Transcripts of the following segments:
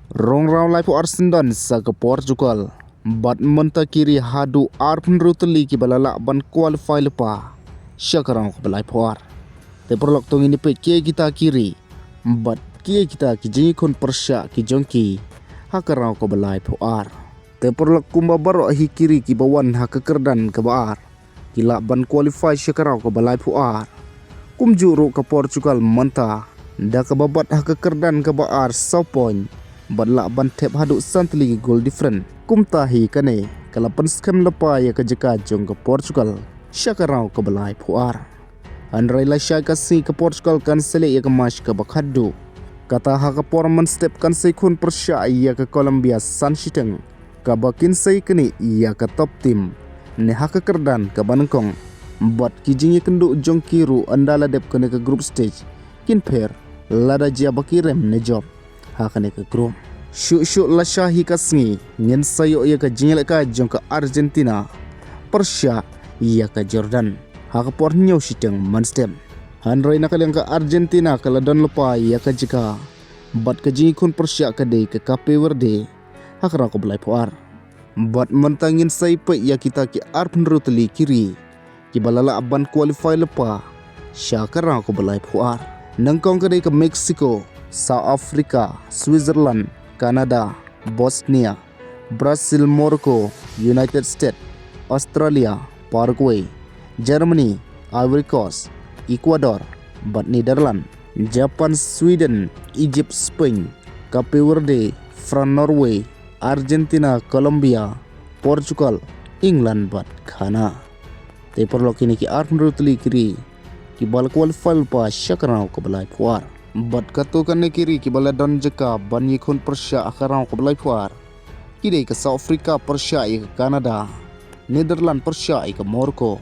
Rongrau lai po Arsenal sa ke Portugal. Bat menta kiri hadu arpun ruteli ki balala ban qualify lepa. Syakarang ko balai puar. Te perlok tong ini pe kie kita kiri. Bat kie kita ki jengi kon persya ki jongki. Hakarang ko balai puar. Te perlok kumba baro ahi kiri ki bawan hakakerdan ke baar. Kila ban qualify syakarang ko balai puar. Kum juru ke Portugal menta. Da ke babat hakakerdan ke baar 1 poin. Badla ban tep haduk santli goal different. Kum tahi kane kalapan skam lepa ya ke jeka jong ke Portugal. Syakarau ke belai puar. Andrai la syakasi ke Portugal kan sele ya ke match ke bakhadu. Kata ha ke porman step kan sekun persya ya ke Colombia Sanshiteng. Kabakin sei kene ya ke top team. Ne ha ke kerdan ke Banengkong. Bat kijingi kenduk jong kiru andala dep kene ke group stage. Kin per lada jia bakirem ne job. Hakane ke group syuk-syuk la syahi kasngi ngin sayo ia ke jingel ka jong ke Argentina Persya ia ke Jordan hak por nyau siteng manstem hanroi nakal yang ke Argentina ke ladon lepa ia ke jika bat ke jingi kun Persya ke dei ke Cape Verde hak ra ko belai puar bat mentangin sai pe ia kita ki arpun ruteli kiri ki balala aban qualify lepa syakara ko belai puar nangkong ke dei ke Mexico South Africa, Switzerland, Canada, Bosnia, Brazil, Morocco, United States, Australia, Paraguay, Germany, Ivory Coast, Ecuador, Netherlands, Japan, Sweden, Egypt, Spain, Cape Verde, France, Norway, Argentina, Colombia, Portugal, England, Ghana. Te perlu kini ki arpun ruteli kiri ki bal qualify pa syakarau ke balai puar. Bat kato kan kiri ki bala don jeka ban yikun Persya akarang ko balai puar. Kidai ke South Africa Persya i ke Canada. Netherlands Persya i ke Morocco.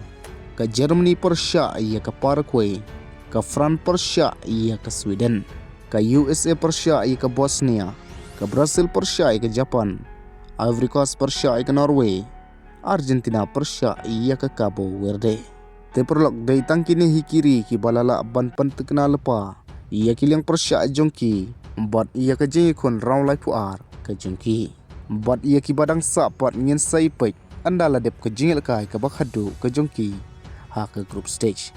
Ke Germany Persya i ke Paraguay. Ke France Persya i ke Sweden. Ke USA Persya i ke Bosnia. Ke Brazil Persya i ke Japan. Ivory Coast Persya i ke Norway. Argentina Persya i ke Cabo Verde. Te perlok dai tangkini hikiri ki balala ban pentekna lepa. Ia kiliang Persya jongki bat ia ke jengi kon raw lai puar ke jongki bat ia ki badang sapat ngin sai pek andala dep ke jingel kai ke bakhadu ke jongki ha ke group stage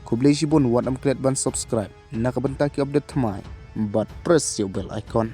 kublei shibun wan am create ban subscribe nak bentak ki update thamai bat press your bell icon.